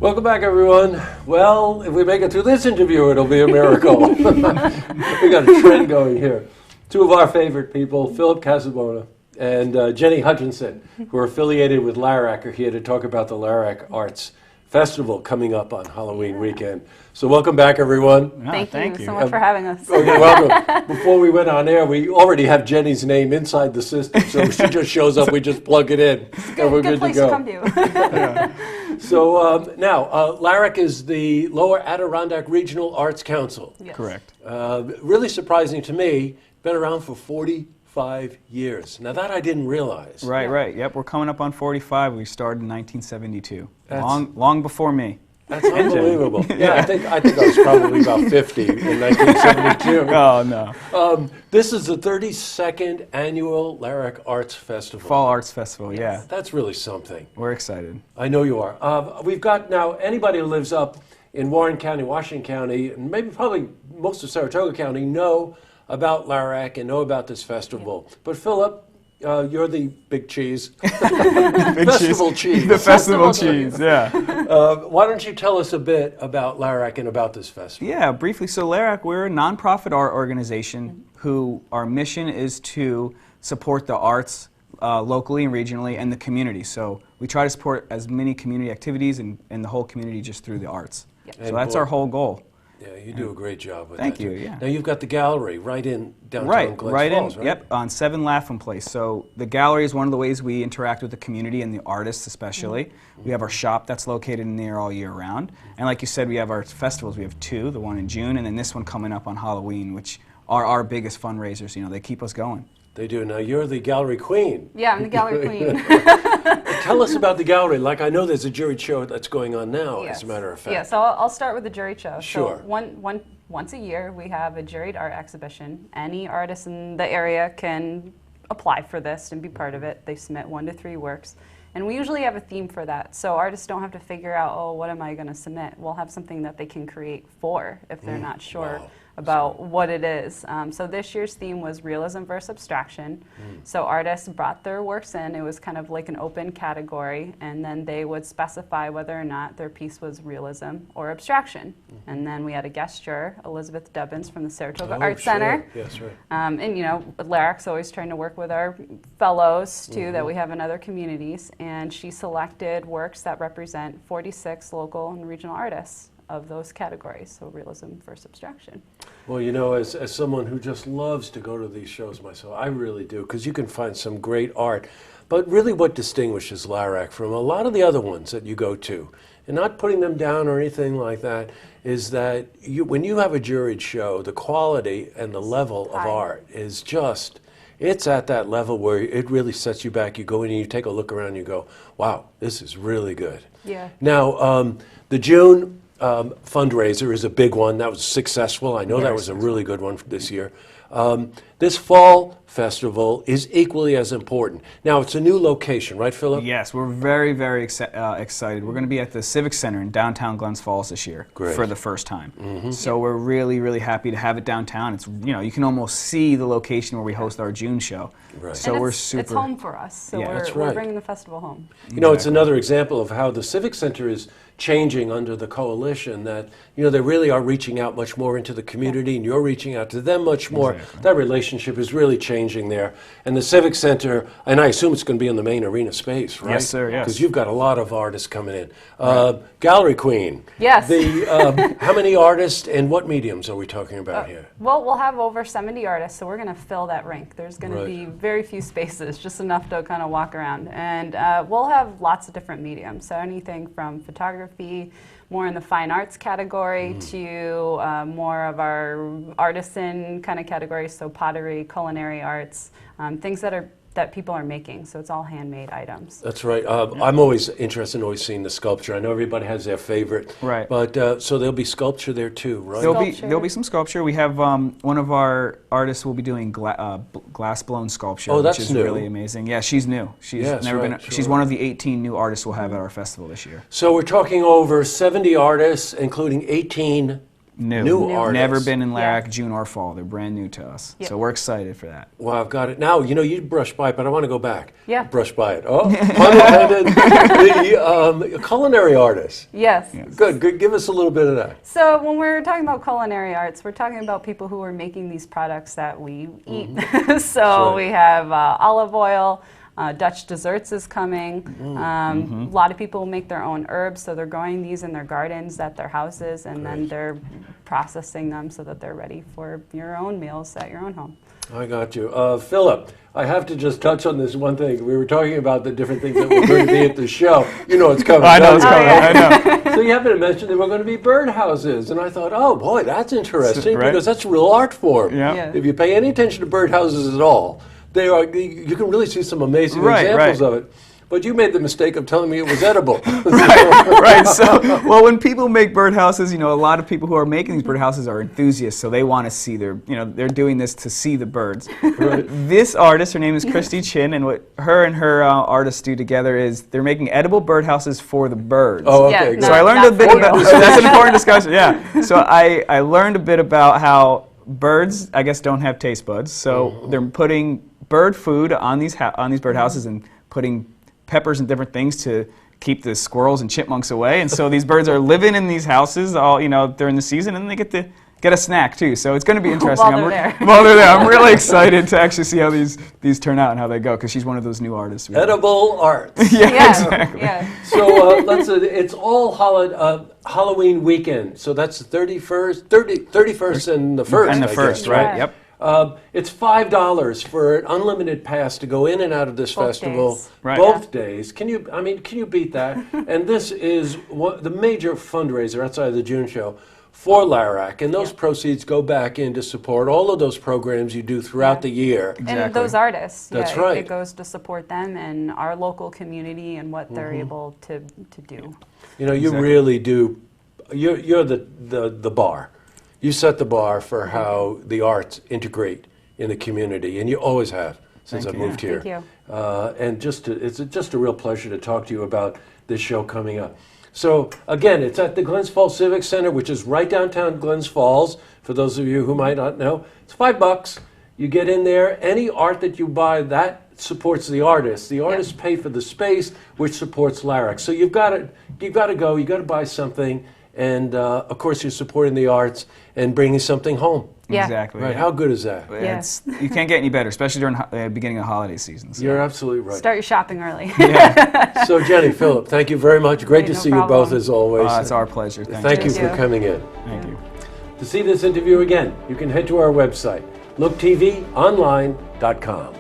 Welcome back, everyone. Well, if we make it through this interview, it'll be a miracle. We got a trend going here. Two of our favorite people, Philip Casabona and Jenny Hutchinson, who are affiliated with Larac, are here to talk about the Larac Arts Festival coming up on Halloween weekend. So welcome back, everyone. Thank you so much for having us. Oh, you're welcome. Before we went on air, we already have Jenny's name inside the system, so she just shows up, we just plug it in, and we're good to go. Come to. So now, Larac is the Lower Adirondack Regional Arts Council. Yes. Correct. Really surprising to me, been around for 45 years. Now that I didn't realize. Right. Yep, we're coming up on 45. We started in 1972. Long before me. That's unbelievable. Yeah, I think I was probably about 50 in 1972. Oh, no. This is the 32nd annual Larac Arts Festival. Fall Arts Festival, yeah. That's really something. We're excited. I know you are. We've got now anybody who lives up in Warren County, Washington County, and maybe probably most of Saratoga County know about Larac and know about this festival. But Philip, you're the big cheese. Festival cheese. The festival cheese, yeah. Why don't you tell us a bit about Larac and about this festival? Yeah, briefly. So Larac, we're a nonprofit art organization who our mission is to support the arts locally and regionally and the community. So we try to support as many community activities and the whole community just through the arts. Yep. So that's our whole goal. Yeah, you do a great job with that. Thank you, yeah. Now you've got the gallery right in downtown Glens Falls, right? Yep, on 7 Lapham Place. So the gallery is one of the ways we interact with the community and the artists especially. Mm-hmm. We have our shop that's located in there all year round. And like you said, we have our festivals. We have 2, the one in June and then this one coming up on Halloween, which are our biggest fundraisers. You know, they keep us going. They do. Now you're the gallery queen. Yeah, I'm the gallery queen. Tell us about the gallery. Like I know there's a juried show that's going on now, as a matter of fact. Yeah, so I'll start with the juried show. Sure. So once a year we have a juried art exhibition. Any artist in the area can apply for this and be part of it. They submit 1 to 3 works. And we usually have a theme for that. So artists don't have to figure out, oh, what am I going to submit? We'll have something that they can create for if they're not sure about what it is. So this year's theme was realism versus abstraction. So artists brought their works in. It was kind of like an open category, and then they would specify whether or not their piece was realism or abstraction. And then we had a guest juror, Elizabeth Dubbins from the Saratoga Art Center. Yes, right. And you know, Larac's always trying to work with our fellows too that we have in other communities, and she selected works that represent 46 local and regional artists of those categories, so realism versus abstraction. Well, you know, as someone who just loves to go to these shows myself, I really do, because you can find some great art. But really what distinguishes Larac from a lot of the other ones that you go to, and not putting them down or anything like that, is that when you have a juried show, the quality and the level of art is just, it's at that level where it really sets you back. You go in and you take a look around and you go, wow, this is really good. Yeah. Now, the June fundraiser is a big one. That was successful. I know that was a really good one this year. This fall festival is equally as important. Now, it's a new location, right, Philip? Yes, we're very, very excited. We're going to be at the Civic Center in downtown Glens Falls this year for the first time. So we're really, really happy to have it downtown. It's, you know, you can almost see the location where we host our June show. Right. So and we're super. It's home for us, so we're bringing the festival home. You know, it's another example of how the Civic Center is changing under the coalition, that, you know, they really are reaching out much more into the community, and you're reaching out to them much more. Exactly. That relationship is really changing there. And the Civic Center, and I assume it's going to be in the main arena space, right? Yes, sir, yes. Because you've got a lot of artists coming in. Gallery Queen. Yes. How many artists and what mediums are we talking about here? Well, we'll have over 70 artists, so we're going to fill that rink. There's going to be very few spaces, just enough to kind of walk around. And we'll have lots of different mediums, so anything from photography, more in the fine arts category, to more of our artisan kind of categories, so pottery, culinary arts, things that people are making, so it's all handmade items. That's right. I'm always interested in always seeing the sculpture. I know everybody has their favorite, but so there'll be sculpture there too, right? There'll be some sculpture. We have one of our artists will be doing glass blown sculpture, which is really amazing. Yeah, she's new. She's never been. She's one of the 18 new artists we'll have at our festival this year. So we're talking over 70 artists, including 18 New artists. Never been in Larac, Yeah. June or fall. They're brand new to us. Yep. So we're excited for that. Well, I've got it. Now, you brushed by it, but I want to go back. Yeah. Brush by it. Oh, pun intended. The culinary artists. Yes. Good. Give us a little bit of that. So when we're talking about culinary arts, we're talking about people who are making these products that we eat. So right. we have olive oil, Dutch desserts is coming. A lot of people make their own herbs, so they're growing these in their gardens at their houses, and then they're processing them so that they're ready for your own meals at your own home. I got you. Philip, I have to just touch on this one thing. We were talking about the different things that were going to be at the show. You know it's coming. I know it's don't you? coming. I know. So you happened to mention there were going to be birdhouses, and I thought, oh boy, that's interesting Right. because that's a real art form. Yeah. Yeah. If you pay any attention to birdhouses at all, they are. You can really see some amazing examples of it. But you made the mistake of telling me it was edible. Right. So, well, when people make birdhouses, a lot of people who are making these birdhouses are enthusiasts, so they want to see they're doing this to see the birds. Right. This artist, her name is Christy Chin, and what her and her artists do together is they're making edible birdhouses for the birds. Oh, okay. Yeah, good. So I learned not a bit for about you. that's an important discussion. Yeah. So I learned a bit about how birds, I guess, don't have taste buds. So they're putting bird food on these birdhouses and putting peppers and different things to keep the squirrels and chipmunks away. And so these birds are living in these houses all during the season, and they get to get a snack too. So it's going to be interesting. While they're there. While they're there, I'm really excited to actually see how these turn out and how they go, because she's one of those new artists. Edible art. Yeah, exactly. Yeah. So it's all Halloween weekend. So that's the 31st and the 1st. And the I first, guess, right? Yeah. Yep. It's $5 for an unlimited pass to go in and out of this Both festival days. Right. both days. Can you beat that? And this is the major fundraiser outside of the June show for Larac, and those proceeds go back in to support all of those programs you do throughout the year. And Exactly. those artists, That's it right. goes to support them and our local community and what they're able to do. You Exactly. really do. You're the bar. You set the bar for how the arts integrate in the community, and you always have since Thank I you. moved here. Thank you. And it's just a real pleasure to talk to you about this show coming up. So again, it's at the Glens Falls Civic Center, which is right downtown Glens Falls. For those of you who might not know, it's $5. You get in there. Any art that you buy, that supports the artist. The artists pay for the space, which supports Larac. So you've got to go. You've got to buy something, and of course you're supporting the arts and bringing something home. Yeah. Exactly. Right? How good is that? Yeah. You can't get any better, especially during the beginning of holiday season. So. You're absolutely right. Start your shopping early. So Jenny, Philip, thank you very much. Great to No see you problem. both as always. It's our pleasure. Thank Thank you you. for coming in. Thank you. To see this interview again, you can head to our website, looktvonline.com.